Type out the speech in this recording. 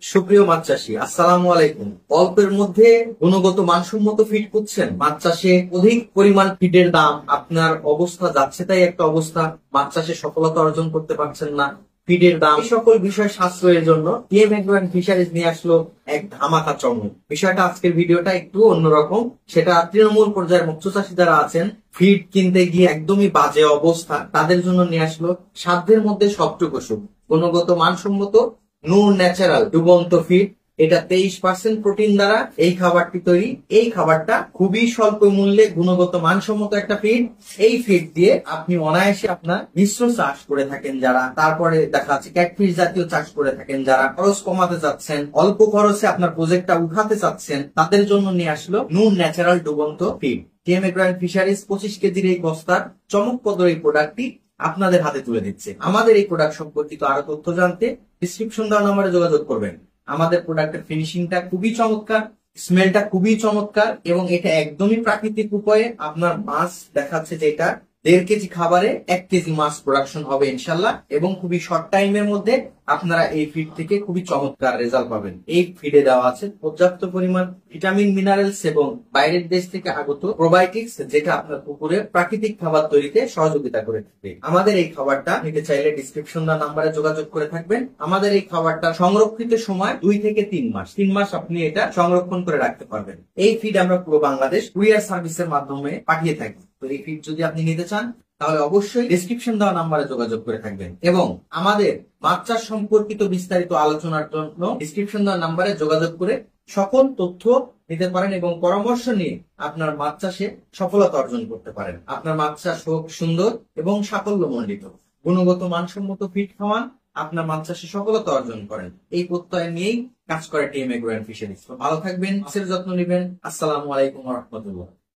সুপ্রিয় মাছ চাষী, আসসালামু আলাইকুম। অল্পের মধ্যে গুণগত মানসম্মত ফিড খুঁজছেন? মাছ চাষে অধিক পরিমাণ ফিডের দাম, আপনার অবস্থা যাচ্ছে তাই একটা অবস্থা, মাছ চাষে সফলতা অর্জন করতে পারছেন না, ফিডের দাম, এই সকল বিষয় সাশ্রয়ের জন্য টিএম এগ্রো এন্ড ফিশারিজ নিয়ে আসলো এক ধামাকা চমক। বিষয়টা আজকের ভিডিওটা একটু অন্যরকম। সেটা তৃণমূল পর্যায়ের মৎস্য চাষী যারা আছেন, ফিড কিনতে গিয়ে একদমই বাজে অবস্থা, তাদের জন্য নিয়ে আসলো সাধ্যের মধ্যে সবটুকু সুখ, গুণগত মানসম্মত নূর ন্যাচারাল ডুবন্ত ফিড। এটা 23% প্রোটিন দ্বারা এই খাবারটি তৈরি। এই খাবারটা খুবই স্বল্প মূল্যে গুণগত মানসম্মত একটা ফিড। এই ফিড দিয়ে আপনি অনায়াসে আপনার মিশ্র চাষ করে থাকেন যারা, তারপরে দেখা যাচ্ছে ক্যাটফিশ জাতীয় চাষ করে থাকেন যারা, খরচ কমাতে চাচ্ছেন, অল্প খরচে আপনার প্রজেক্টটা উঠাতে চাচ্ছেন, তাদের জন্য নিয়ে আসলো নূর ন্যাচারাল ডুবন্ত feed. TM agro and fisheries 25 কেজির এই বস্তার চমকপ্রদ এই প্রোডাক্টটি আপনাদের হাতে তুলে দিচ্ছে। আমাদের এই প্রোডাক্ট সম্পর্কিত আরো তথ্য জানতে ডিসক্রিপশন দেওয়া নম্বরে যোগাযোগ করবেন। আমাদের প্রোডাক্টের ফিনিশিংটা খুবই চমৎকার, স্মেলটা খুবই চমৎকার, এবং এটা একদমই প্রাকৃতিক উপায়ে আপনার মাছ দেখাচ্ছে যে এটা 1.5 কেজি খাবারে 1 কেজি মাছ প্রোডাকশন হবে ইনশাল্লাহ, এবং খুবই শর্ট টাইমের মধ্যে আপনারা এই ফিড থেকে খুবই চমৎকার রেজাল্ট পাবেন। এই ফিডে দেওয়া আছে পর্যাপ্ত পরিমাণ ভিটামিন, মিনারেলস এবং বাইরের দেশ থেকে আগত প্রোবায়োটিক্স, যেটা আপনার পুকুরে প্রাকৃতিক খাবার তৈরিতে সহযোগিতা করে থাকে। আমাদের এই খাবারটা নিতে চাইলে ডিসক্রিপশন দেওয়া নাম্বারে যোগাযোগ করে থাকবেন। আমাদের এই খাবারটা সংরক্ষিত সময় 2 থেকে 3 মাস, 3 মাস আপনি এটা সংরক্ষণ করে রাখতে পারবেন। এই ফিড আমরা পুরো বাংলাদেশ কুরিয়ার সার্ভিসের মাধ্যমে পাঠিয়ে থাকি। তো এই ফিড যদি আপনি নিতে চান তাহলে অবশ্যই ডেসক্রিপশন দেওয়া নাম্বারে যোগাযোগ করে থাকবেন, এবং আমাদের মাছ চাষ সম্পর্কিত বিস্তারিত আলোচনার জন্য ডেসক্রিপশন দেওয়া নাম্বারে যোগাযোগ করে সকল তথ্য নিতে পারেন এবং পরামর্শ নিয়ে আপনার মাছ চাষে সফলতা অর্জন করতে পারেন। আপনার মাছ চাষ হোক সুন্দর এবং সাফল্যমণ্ডিত। গুণগত মানসম্মত ফিড খাওয়ান, আপনার মাছ চাষে সফলতা অর্জন করেন। এই প্রত্যয় নিয়েই কাজ করে টিএম এগ্রো এন্ড ফিশারিজ। ভালো থাকবেন, মাছের যত্ন নেবেন। আসসালামু আলাইকুম ওয়া রাহমাতুল্লাহ।